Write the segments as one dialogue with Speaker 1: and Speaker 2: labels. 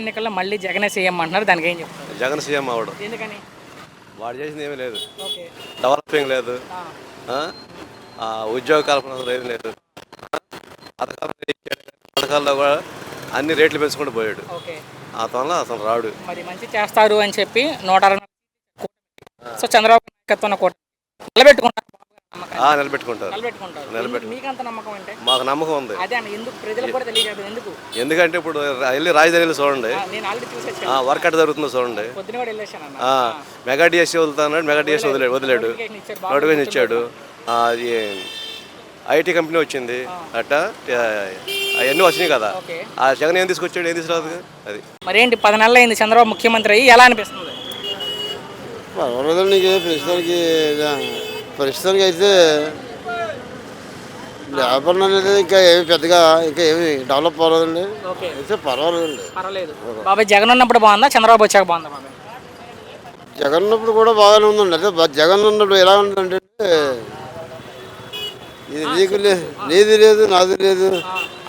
Speaker 1: ఎన్నికల్లో మళ్ళీ జగనే సీఎం అంటున్నారు, దానికి ఏం చెప్తారు?
Speaker 2: జగన్ సీఎం అవడం
Speaker 1: ఎందుకని?
Speaker 2: వాడు చేసింది ఏమీ లేదు.
Speaker 1: ఓకే.
Speaker 2: డెవలపింగ్ లేదు.
Speaker 1: ఆ,
Speaker 2: ఆ? ఉద్యోగ కల్పన అసలు ఏమీ లేదు. పథకాలు ఇచ్చాడు. పథకాల్లో కూడా అన్ని రేట్లు పెంచుకుంటూ పోయాడు.
Speaker 1: ఓకే.
Speaker 2: ఆ తొనలో అసలు రాడు.
Speaker 1: మరి మంచి చేస్తారు అని చెప్పి 160 సో చంద్రబాబు నాయకత్వం కూడా నిలబెట్టుకుంటారు.
Speaker 2: నిలబెట్టుకుంటారు.
Speaker 1: మీకంత నమ్మకం అంటే?
Speaker 2: మాకు నమ్మకం ఉంది.
Speaker 1: అదే అన్న, ఎందుకు ప్రజలకు కూడా తెలియదు ఎందుకు?
Speaker 2: ఎందుకంటే ఇప్పుడు వెళ్ళి రాజధానిలో చూడండి,
Speaker 1: నేను ఆల్రెడీ చూసేసాను.
Speaker 2: వర్క్ ఎట్లా జరుగుతుందో చూడండి.
Speaker 1: పొద్దున కూడా వెళ్ళేసాను అన్న.
Speaker 2: మెగా డిఎస్సీ వదులుతున్నాడు, మెగా డిఎస్సీ వదిలేడు, నోటిఫికేషన్ ఇచ్చాడు. ఐటీ కంపెనీ వచ్చింది అట్లా అవన్నీ వచ్చినాయి కదా. ఆ జగన్ ఏం తీసుకొచ్చాడు, ఏం తీసుకురాదు. అది
Speaker 1: మరేంటి 10 నెలలు అయింది చంద్రబాబు ముఖ్యమంత్రి అయ్యి, ఎలా అనిపిస్తుంది?
Speaker 3: పర్వాలేదండి. ప్రస్తుతానికి అయితే వ్యాపారం అనేది ఇంకా ఏమి పెద్దగా ఇంకా ఏమి డెవలప్ అవ్వలేదండి. అయితే
Speaker 1: పర్వాలేదు. బాబాయ్ జగన్ ఉన్నప్పుడు బాగుందా, చంద్రబాబు వచ్చాక బాగుందా? బాబాయ్
Speaker 3: జగన్ ఉన్నప్పుడు కూడా బాగానే ఉందండి. అదే జగన్ ఉన్నప్పుడు ఎలా ఉందంటే ఇది నీకు నీది లేదు నాది లేదు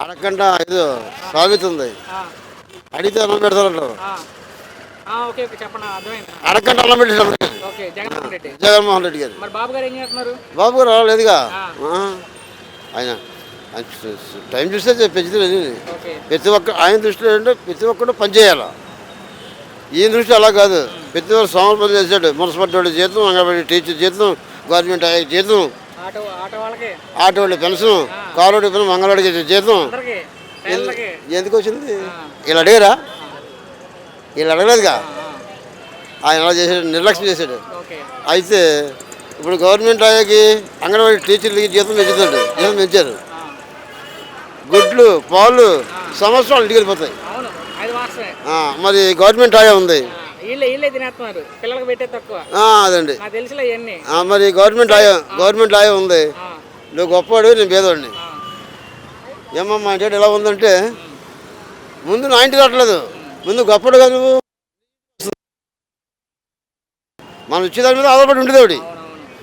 Speaker 3: అడగకుండా ఏదో సాగుతుంది. అడిగితే అన్నం పెడతారంటారు, అడగకుండా అన్నం పెట్టారు జగన్మోహన్ రెడ్డి గారు. బాబు గారు రాలేదుగా. ఆయన టైం చూస్తే పెంచుతుంది. ప్రతి ఒక్క ఆయన దృష్టిలో ఏంటంటే ప్రతి ఒక్కరు పనిచేయాలి. ఈయన దృష్టి అలా కాదు. ప్రతి ఒక్కరు సోమవారం పని చేశాడు. మున్సిపాలిటీ వాడి జీతం, అంగన్వాడీ టీచర్ జీతం, గవర్నమెంట్ జీతం, ఆటో వాళ్ళ పెన్షన్, కారు వాడి పెన్షన్, మంగళవాడికి జీతం. ఎందుకు వచ్చింది? వీళ్ళు అడిగారా? వీళ్ళు అడగలేదుగా. ఆయన అలా చేశాడు, నిర్లక్ష్యం చేశాడు. అయితే ఇప్పుడు గవర్నమెంట్ అయ్యాకి అంగన్వాడీ టీచర్లకి జీతం పెంచారు. గుడ్లు పాలు సంవత్సరాలు ఇంటికి వెళ్ళిపోతాయి. మరి గవర్నమెంట్ ఆయా ఉంది. అదండి. మరి గవర్నమెంట్ ఆయా ఉంది. నువ్వు గొప్పవాడు, నేను పేదవాడిని. ఏమమ్మా అంటే ఎలా ఉందంటే ముందు నా ఇంటికి రావట్లేదు, ముందు గొప్పడు కదా నువ్వు. మనం వచ్చేదాని మీద ఆధారపడి ఉండేది.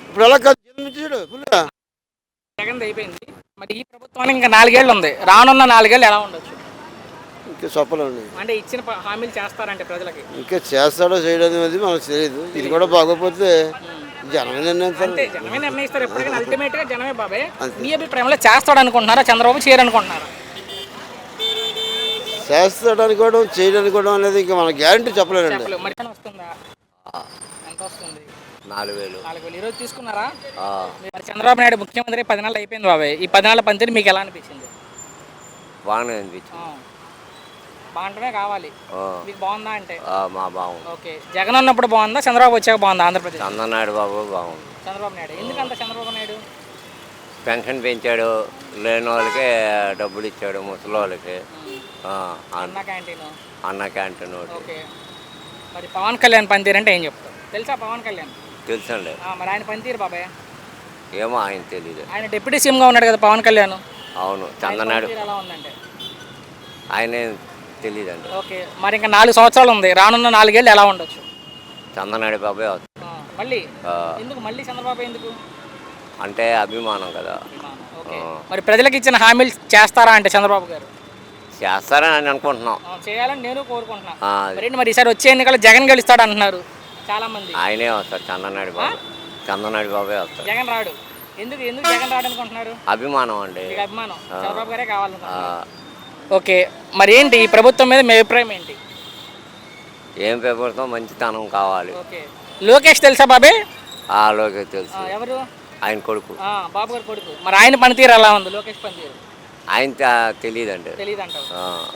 Speaker 3: ఇప్పుడు ఎలా కాదు,
Speaker 1: అయిపోయింది. మరి ఈ ప్రభుత్వానికి ఇంకా 4 ఏళ్ళు ఉంది. రానున్న 4 ఏళ్ళు ఎలా ఉండొచ్చు?
Speaker 3: ఇంకా చెప్పలేండి.
Speaker 1: అంటే ఇచ్చిన హామీలు చేస్తారంటే ప్రజలకి
Speaker 3: ఇంకా చేస్తాడో చేయడం అనేది మనకు తెలియదు. ఇది కూడా బాగోపోతే జనమే
Speaker 1: నిర్ణయిస్తారు. ఎప్పటికైనా అల్టిమేట్ గా జనమే. బాబాయ్ మీ అభిప్రాయంలో చేస్తాడు అనుకుంటున్నారా, చంద్రబాబు చేయరనుకుంటున్నారా?
Speaker 3: చేస్తాడు అనుకోవడం చేయడానికి కూడా అనేది ఇంకా మన గ్యారంటీ చెప్పలేనండి.
Speaker 1: వస్తుందా? ఎంత వస్తుంది?
Speaker 2: 4,000.
Speaker 1: ఈరోజు తీసుకున్నారా? చంద్రబాబు నాయుడు ముఖ్యమంత్రి 10 నెలలు అయిపోయింది బాబాయ్. ఈ 10 నెలల పనితీరు మీకు ఎలా అనిపించింది?
Speaker 2: బాగానే అనిపించింది.
Speaker 1: బాగుంటమే కావాలి. మీకు బాగుందా అంటే?
Speaker 2: బాగుంది.
Speaker 1: ఓకే. జగన్ ఉన్నప్పుడు బాగుందా, చంద్రబాబు వచ్చాక బాగుందా ఆంధ్రప్రదేశ్?
Speaker 2: చంద్రనాయుడు బాబు బాగుంది.
Speaker 1: చంద్రబాబు నాయుడు ఎందుకంత? చంద్రబాబు నాయుడు
Speaker 2: పెన్షన్ పెంచాడు, లేని వాళ్ళకి డబ్బులు ఇచ్చాడు, ముసలి వాళ్ళకి అన్న క్యాంటీన్.
Speaker 1: ఓకే. మరి పవన్ కళ్యాణ్ పనితీరు అంటే ఏం చెప్తారు? తెలుసా పవన్ కళ్యాణ్?
Speaker 2: తెలుసండి.
Speaker 1: మరి ఆయన పనితీరు బాబాయ్
Speaker 2: ఏమో ఆయన తెలియదు.
Speaker 1: ఆయన డిప్యూటీ సీఎంగా ఉన్నాడు కదా పవన్ కళ్యాణ్.
Speaker 2: అవును. చంద్రనాయుడు
Speaker 1: ఎలా ఉందంటే
Speaker 2: ఆయనే తెలియదండి.
Speaker 1: ఓకే. మరి ఇంకా 4 సంవత్సరాలు ఉంది. రానున్న 4 ఏళ్ళు ఎలా ఉండొచ్చు?
Speaker 2: చంద్రనాయుడు బాబే అవుతుంది.
Speaker 1: మళ్ళీ ఎందుకు? మళ్ళీ చంద్రబాబు ఎందుకు
Speaker 2: అంటే అభిమానం కదా.
Speaker 1: మరి ప్రజలకు ఇచ్చిన హామీలు చేస్తారా అంటే చంద్రబాబు గారు?
Speaker 2: చేస్తారని అని అనుకుంటున్నాం.
Speaker 1: చేయాలని నేను కోరుకుంటున్నాను. మరి ఈసారి వచ్చే ఎన్నికలు జగన్ గెలుస్తాడు అంటున్నారు చాలా మంది.
Speaker 2: ఆయనే వస్తారు. చంద్రనాయుడు బాబే వస్తారు.
Speaker 1: జగన్ రాడు. ఎందుకు జగన్ రాడు అనుకుంటున్నారు?
Speaker 2: అభిమానం అండి.
Speaker 1: అభిమానం. చంద్రబాబు గారే కావాలనుకుంటున్నారు. ఓకే. మరి ఏంటి ఈ ప్రభుత్వం మీద మీ అభిప్రాయం ఏంటి?
Speaker 2: ఏం ప్రభుత్వం మంచితనం కావాలి.
Speaker 1: ఓకే. లోకేష్ తెలుసా బాబే?
Speaker 2: లోకేష్ తెలుసు.
Speaker 1: ఎవరు?
Speaker 2: ఆయన కొడుకు.
Speaker 1: బాబు గారు కొడుకు. మరి ఆయన పనితీరు ఎలా ఉంది? లోకేష్ పనితీరు
Speaker 2: ఆయన తెలియదండి.
Speaker 1: తెలియదంటావు.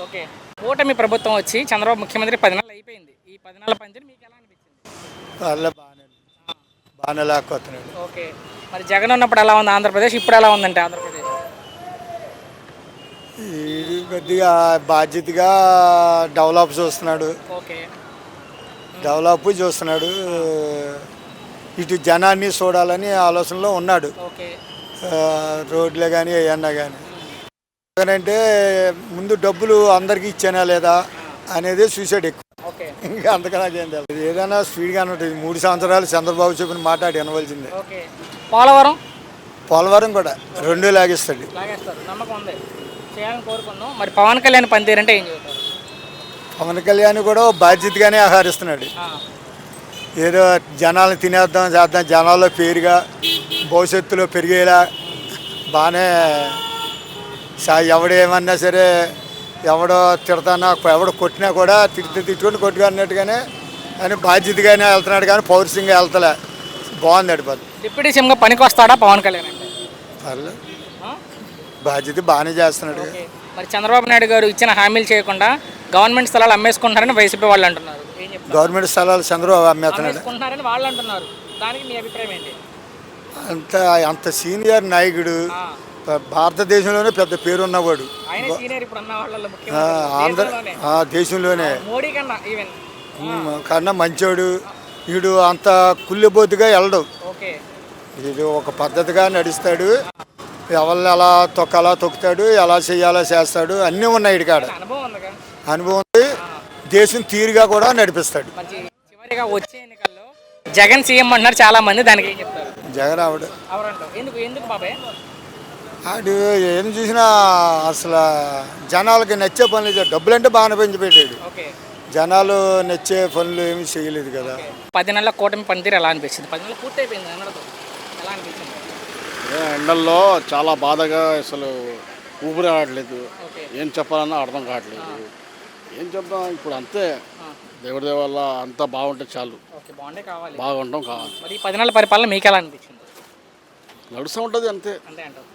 Speaker 1: ఓకే. కూటమి ప్రభుత్వం వచ్చి చంద్రబాబు ముఖ్యమంత్రి 10 నెలలు అయిపోయింది. ఈ 10 నెలల పనితీరు మీకు ఎలా అనిపించింది?
Speaker 3: బాగానే లేకపోతున్నాడు.
Speaker 1: ఓకే. మరి జగన్ ఉన్నప్పుడు ఎలా ఉంది ఆంధ్రప్రదేశ్, ఇప్పుడు ఎలా ఉందంటే ఆంధ్రప్రదేశ్?
Speaker 3: ఇది కొద్దిగా బాధ్యతగా డెవలప్ చూస్తున్నాడు.
Speaker 1: ఓకే.
Speaker 3: డెవలప్ చూస్తున్నాడు. ఇటు జనాన్ని చూడాలని ఆలోచనలో ఉన్నాడు.
Speaker 1: ఓకే.
Speaker 3: రోడ్లే కానీ ఏమన్నా కానీ. ఎందుకంటే ముందు డబ్బులు అందరికీ ఇచ్చానా లేదా అనేది చూసాడు ఎక్కువ. ఇంకా అంతకన్నా ఏం తెలియదు. ఏదైనా స్పీడ్గానే ఉంటుంది. 3 సంవత్సరాలు చంద్రబాబు చెప్పిన మాట వినవలసిందే. పోలవరం కూడా 2 లాగేస్తాడు.
Speaker 1: నమ్మకం ఉంది, చేయాలని కోరుకున్నాం. మరి పవన్ కళ్యాణ్ పనితీరు అంటే ఏం చెబుతారు?
Speaker 4: పవన్ కళ్యాణ్ కూడా ఓ బాధ్యతగానే ఆహరిస్తున్నాడు. ఏదో జనాలను తినేద్దాం చేద్దాం, జనాల్లో పేరుగా భవిష్యత్తులో పెరిగేలా బాగానే ఎవడేమన్నా సరే, ఎవడో తిడతానా, ఎవడో కొట్టినా కూడా తిట్టుకొని కొట్టుకున్నట్టుగానే అని బాధ్యతగానే వెళ్తున్నాడు, కానీ పౌరుషంగా వెళ్తలే. బాగుంది అడిపోద్ది.
Speaker 1: డిప్యూటీ సీఎంగా పనికి వస్తాడా పవన్ కళ్యాణ్ అంటే?
Speaker 4: పర్లేదు, బాధ్యత బాగానే చేస్తున్నాడు.
Speaker 1: ఓకే. మరి చంద్రబాబు నాయుడు గారు ఇచ్చిన హామీలు చేయకుండా గవర్నమెంట్ స్థలాలు అమ్మేసుకుంటారని వైసీపీ వాళ్ళు అంటున్నారు. ఏం చెప్తారు?
Speaker 4: గవర్నమెంట్ స్థలాలు చంద్రబాబు అమ్మేస్తున్నాడు.
Speaker 1: అమ్మేసుకుంటున్నారని వాళ్ళు అంటున్నారు. దానికి మీ అభిప్రాయం ఏంటి?
Speaker 4: అంత సీనియర్ నాయకుడు, భారతదేశంలోనే పెద్ద పేరున్నవాడు,
Speaker 1: ఆయన సీనియర్ ఇప్పుడు అన్న వాళ్ళలో
Speaker 4: ఆంధ్ర దేశంలోనే
Speaker 1: మోడీ కన్నా ఈవెన్
Speaker 4: కన్నా మంచోడు. వీడు అంత కుళ్ళిబోతుగా వెళ్ళడు.
Speaker 1: ఓకే.
Speaker 4: వీడు ఒక పద్ధతిగా నడుస్తాడు, ఎవరిని ఎలా తొక్కాలా తొక్కుతాడు, ఎలా చేయాలో చేస్తాడు, అన్నీ ఉన్నాయి వీడి కాడ.
Speaker 1: అనుభవం ఉందిగా.
Speaker 4: అనుభవం ఉంది. దేశం తీరుగా కూడా నడిపిస్తాడు.
Speaker 1: మంచి చివరిగా వచ్చే ఎన్నికల్లో జగన్ సీఎం అంటున్నారు చాలా మంది, దానికి ఏం చెప్తారు?
Speaker 4: జగన్ ఆవిడ
Speaker 1: ఎవరంటారు? ఎందుకు ఎందుకు బాబాయ్?
Speaker 4: ఆడు ఏం చూసినా అసలు జనాలకి నచ్చే పనులు, డబ్బులు అంటే బాగానే పెంచిపెట్టాడు.
Speaker 1: ఓకే.
Speaker 4: జనాలు నచ్చే పనులు ఏమి చేయలేదు కదా.
Speaker 1: 10 నెలల కూటమి పనితీరు ఎలా అనిపించింది? 10 నెలలు పూర్తి అయిపోయింది అన్నతో ఎలా అనిపించింది?
Speaker 5: ఎండల్లో చాలా బాధగా, అసలు ఊపిరి ఆడలేదు.
Speaker 1: ఓకే.
Speaker 5: ఏం చెప్పాలన్నా అర్థం కావట్లేదు. ఏం చెప్దాం, ఇప్పుడు అంతే. దేవుడి దయ వల్ల అంతా బాగుంటే చాలు.
Speaker 1: ఓకే, బాగుండే కావాలి,
Speaker 5: బాగుంటాం కావాలి.
Speaker 1: మరి ఈ 10 నెలల పరిపాలన మీకు ఎలా అనిపించింది?
Speaker 5: నడుస్తూ ఉంటుంది అంతే.
Speaker 1: అంతే అంటారు.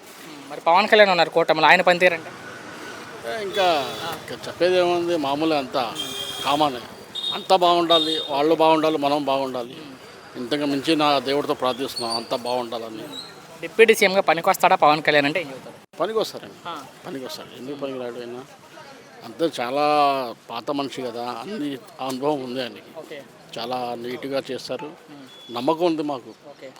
Speaker 1: మరి పవన్ కళ్యాణ్ ఉన్నారు కూటమిలో, ఆయన పనితీరు అంటే?
Speaker 5: ఇంకా చెప్పేది ఏముంది, మామూలు అంతా కామనే. అంతా బాగుండాలి, వాళ్ళు బాగుండాలి, మనం బాగుండాలి. ఇంతకు మించి నా దేవుడితో ప్రార్థిస్తున్నాం అంతా బాగుండాలని.
Speaker 1: డిప్యూటీ సీఎంగా పనికి వస్తాడా పవన్ కళ్యాణ్ అంటే ఏం చెబుతారు?
Speaker 5: పనికి వస్తారండి, పనికి వస్తాడు. ఎందుకు పనికి రాడు అయినా? అంతే, చాలా పాత మనిషి కదా, అన్ని అనుభవం ఉంది ఆయనకి.
Speaker 1: ఓకే.
Speaker 5: చాలా నీట్గా చేస్తారు, నమ్మకం ఉంది మాకు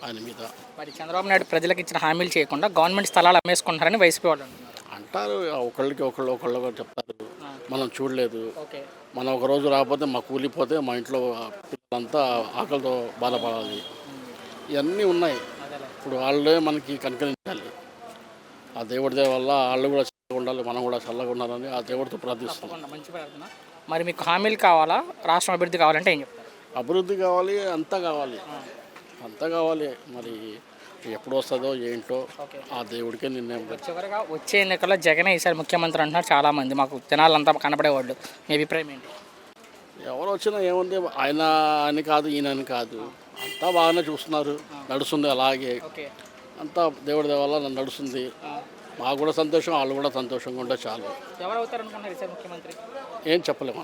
Speaker 5: ఆయన మీద.
Speaker 1: మరి చంద్రబాబు నాయుడు ప్రజలకు ఇచ్చిన హామీలు చేయకుండా గవర్నమెంట్ స్థలాలు అమ్మేసుకుంటారని వైసీపీ వాళ్ళు
Speaker 5: అంటారు. ఒకళ్ళకి ఒకళ్ళు చెప్తారు, మనం చూడలేదు.
Speaker 1: ఓకే.
Speaker 5: మనం ఒక రోజు రాకపోతే మా కూలిపోతే మా ఇంట్లో పిల్లలంతా ఆకలితో బాధపడాలి. ఇవన్నీ ఉన్నాయి. ఇప్పుడు వాళ్ళే మనకి కనికరించాలి. ఆ దేవుడి దయ వల్ల వాళ్ళు కూడా చల్లగా ఉండాలి, మనం కూడా చల్లగా ఉండాలని ఆ దేవుడితో ప్రార్థిస్తున్నాం.
Speaker 1: మంచి ప్రార్థన. మరి మీకు హామీలు కావాలా, రాష్ట్రం అభివృద్ధి కావాలంటే ఏం చెప్తారు?
Speaker 5: అభివృద్ధి కావాలి, అంతా కావాలి, అంతా కావాలి. మరి ఎప్పుడు వస్తుందో ఏంటో ఆ దేవుడికే నిర్ణయం.
Speaker 1: చివరిగా వచ్చే ఎన్నికల్లో జగనే ఈసారి ముఖ్యమంత్రి అంటున్నారు చాలామంది, మాకు జనాలంతా కనపడేవాళ్ళు. మీ అభిప్రాయం ఏంటి?
Speaker 5: ఎవరు వచ్చినా ఏముంది, ఆయన అని కాదు, ఈయన అని కాదు, అంతా బాగానే చూస్తున్నారు, నడుస్తుంది అలాగే. అంతా దేవుడి దయ వల్ల నడుస్తుంది. మాకు కూడా సంతోషం, వాళ్ళు కూడా సంతోషంగా ఉంటే చాలు.
Speaker 1: ఎవరు అవుతారు అనుకున్నారు ఈసారి ముఖ్యమంత్రి?
Speaker 5: ఏం చెప్పలేము.